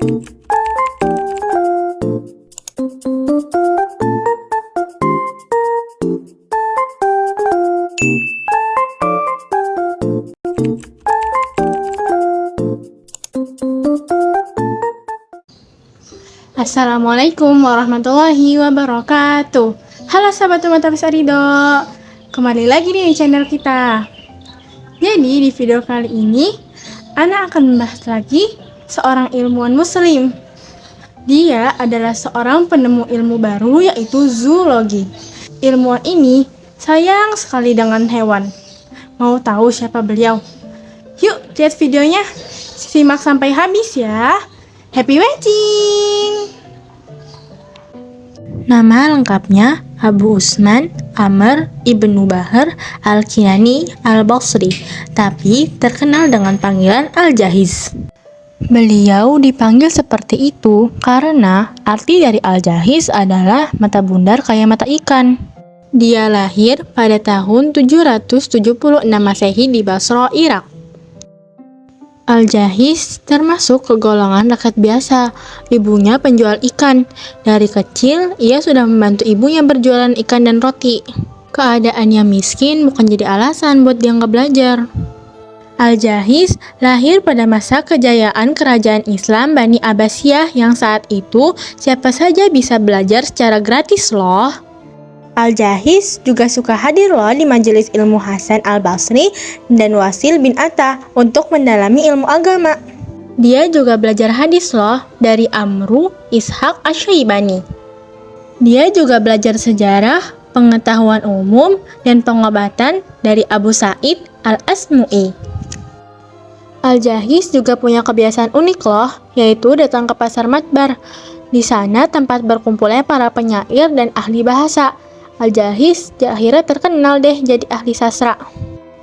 Assalamualaikum warahmatullahi wabarakatuh. Halo sahabat Matapis Arido, kembali lagi nih di channel kita. Jadi di video kali ini Ana akan membahas lagi seorang ilmuwan muslim. Dia adalah seorang penemu ilmu baru, yaitu zoologi. Ilmuwan ini sayang sekali dengan hewan. Mau tahu siapa beliau? Yuk lihat videonya, simak sampai habis ya. Happy watching! Nama lengkapnya Abu Usman Amr Ibnu Bahr Al-Kinani Al-Basri, tapi terkenal dengan panggilan Al-Jahiz. Beliau dipanggil seperti itu karena arti dari Al-Jahiz adalah mata bundar kayak mata ikan. Dia lahir pada tahun 776 Masehi di Basra, Irak. Al-Jahiz termasuk ke golongan rakyat biasa. Ibunya penjual ikan. Dari kecil, ia sudah membantu ibunya berjualan ikan dan roti. Keadaannya miskin bukan jadi alasan buat dia nggak belajar. Al-Jahiz lahir pada masa kejayaan kerajaan Islam Bani Abbasiyah yang saat itu siapa saja bisa belajar secara gratis loh. Al-Jahiz juga suka hadir loh di majelis ilmu Hasan Al-Basri dan Wasil bin Atta untuk mendalami ilmu agama. Dia juga belajar hadis loh dari Amru Ishaq Asy-Syaibani. Dia juga belajar sejarah, pengetahuan umum, dan pengobatan dari Abu Sa'id Al-Asmu'i. Al-Jahiz juga punya kebiasaan unik loh, yaitu datang ke pasar Matbar. Di sana tempat berkumpulnya para penyair dan ahli bahasa. Al-Jahiz akhirnya terkenal deh jadi ahli sastra.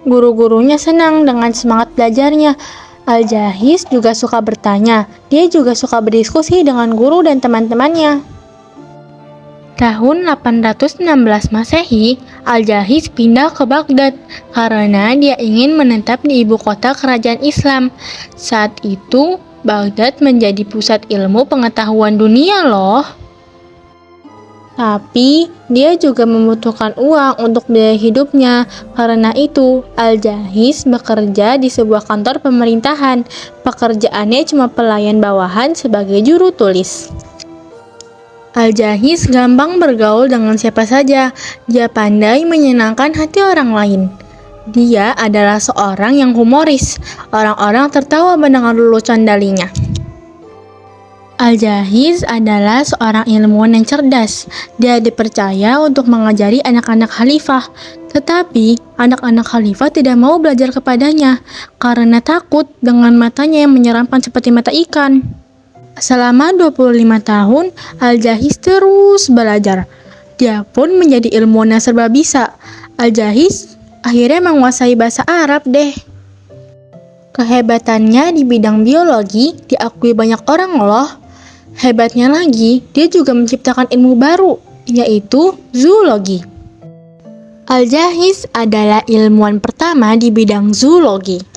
Guru-gurunya senang dengan semangat belajarnya. Al-Jahiz juga suka bertanya. Dia juga suka berdiskusi dengan guru dan teman-temannya. Tahun 816 Masehi, Al-Jahiz pindah ke Baghdad karena dia ingin menetap di ibu kota kerajaan Islam. Saat itu, Baghdad menjadi pusat ilmu pengetahuan dunia loh. Tapi, dia juga membutuhkan uang untuk biaya hidupnya. Karena itu, Al-Jahiz bekerja di sebuah kantor pemerintahan. Pekerjaannya cuma pelayan bawahan sebagai juru tulis. Al-Jahiz gampang bergaul dengan siapa saja. Dia pandai menyenangkan hati orang lain. Dia adalah seorang yang humoris. Orang-orang tertawa mendengar lelucon dalinya. Al-Jahiz adalah seorang ilmuwan yang cerdas. Dia dipercaya untuk mengajari anak-anak khalifah. Tetapi, anak-anak khalifah tidak mau belajar kepadanya karena takut dengan matanya yang menyeramkan seperti mata ikan. Selama 25 tahun, Al-Jahiz terus belajar. Dia pun menjadi ilmuwan yang serba bisa. Al-Jahiz akhirnya menguasai bahasa Arab deh. Kehebatannya di bidang biologi diakui banyak orang loh. Hebatnya lagi, dia juga menciptakan ilmu baru, yaitu zoologi. Al-Jahiz adalah ilmuwan pertama di bidang zoologi.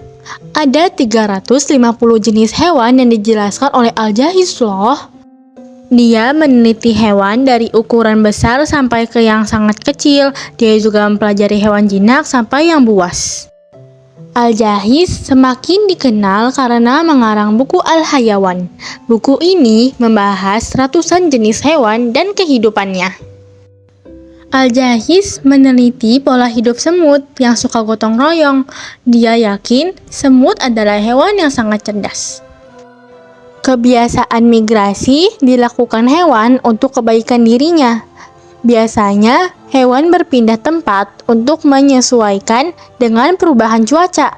Ada 350 jenis hewan yang dijelaskan oleh Al-Jahiz loh. Dia meneliti hewan dari ukuran besar sampai ke yang sangat kecil. Dia juga mempelajari hewan jinak sampai yang buas. Al-Jahiz semakin dikenal karena mengarang buku Al-Hayawan. Buku ini membahas ratusan jenis hewan dan kehidupannya. Al-Jahiz meneliti pola hidup semut yang suka gotong royong. Dia yakin semut adalah hewan yang sangat cerdas. Kebiasaan migrasi dilakukan hewan untuk kebaikan dirinya. Biasanya, hewan berpindah tempat untuk menyesuaikan dengan perubahan cuaca.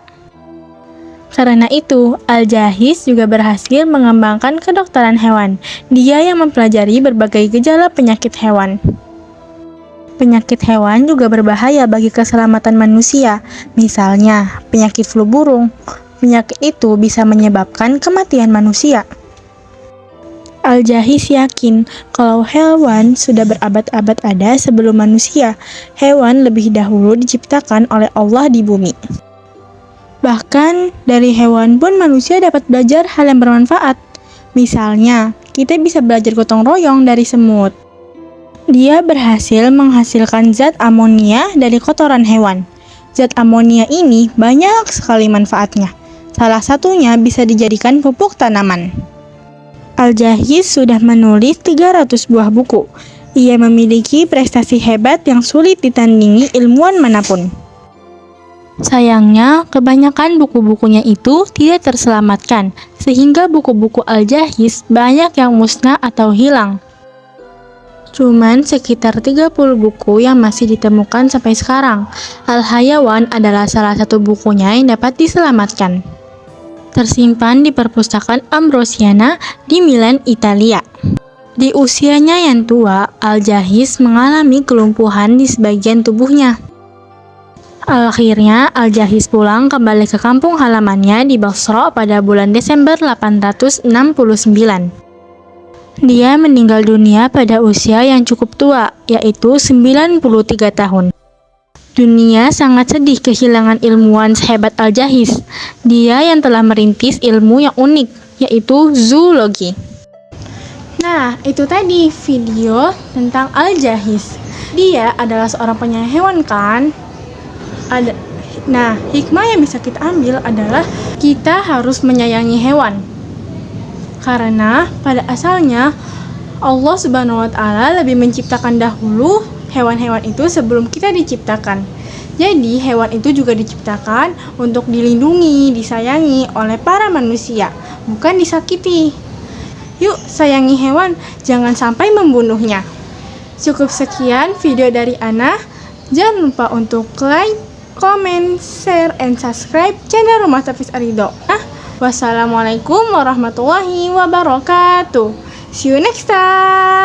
Karena itu, Al-Jahiz juga berhasil mengembangkan kedokteran hewan. Dia yang mempelajari berbagai gejala penyakit hewan. Penyakit hewan juga berbahaya bagi keselamatan manusia. Misalnya, penyakit flu burung. Penyakit itu bisa menyebabkan kematian manusia. Al-Jahiz yakin kalau hewan sudah berabad-abad ada sebelum manusia. Hewan lebih dahulu diciptakan oleh Allah di bumi. Bahkan dari hewan pun manusia dapat belajar hal yang bermanfaat. Misalnya, kita bisa belajar gotong royong dari semut. Dia berhasil menghasilkan zat amonia dari kotoran hewan. Zat amonia ini banyak sekali manfaatnya. Salah satunya bisa dijadikan pupuk tanaman. Al-Jahiz sudah menulis 300 buah buku. Ia memiliki prestasi hebat yang sulit ditandingi ilmuwan manapun. Sayangnya, kebanyakan buku-bukunya itu tidak terselamatkan, sehingga buku-buku Al-Jahiz banyak yang musnah atau hilang. Cuman sekitar 30 buku yang masih ditemukan sampai sekarang. Al-Hayawan adalah salah satu bukunya yang dapat diselamatkan. Tersimpan di perpustakaan Ambrosiana di Milan, Italia. Di usianya yang tua, Al-Jahiz mengalami kelumpuhan di sebagian tubuhnya. Akhirnya, Al-Jahiz pulang kembali ke kampung halamannya di Basra pada bulan Desember 869. Dia meninggal dunia pada usia yang cukup tua, yaitu 93 tahun. Dunia sangat sedih kehilangan ilmuwan sehebat Al-Jahiz. Dia yang telah merintis ilmu yang unik, yaitu zoologi. Nah, itu tadi video tentang Al-Jahiz. Dia adalah seorang penyayangan hewan kan? Nah, hikmah yang bisa kita ambil adalah kita harus menyayangi hewan. Karena pada asalnya Allah Subhanahu wa Ta'ala lebih menciptakan dahulu hewan-hewan itu sebelum kita diciptakan. Jadi, hewan itu juga diciptakan untuk dilindungi, disayangi oleh para manusia, bukan disakiti. Yuk, sayangi hewan, jangan sampai membunuhnya. Cukup sekian video dari Ana. Jangan lupa untuk like, comment, share, and subscribe channel Rumah Tafis Arido. Wassalamualaikum warahmatullahi wabarakatuh. See you next time.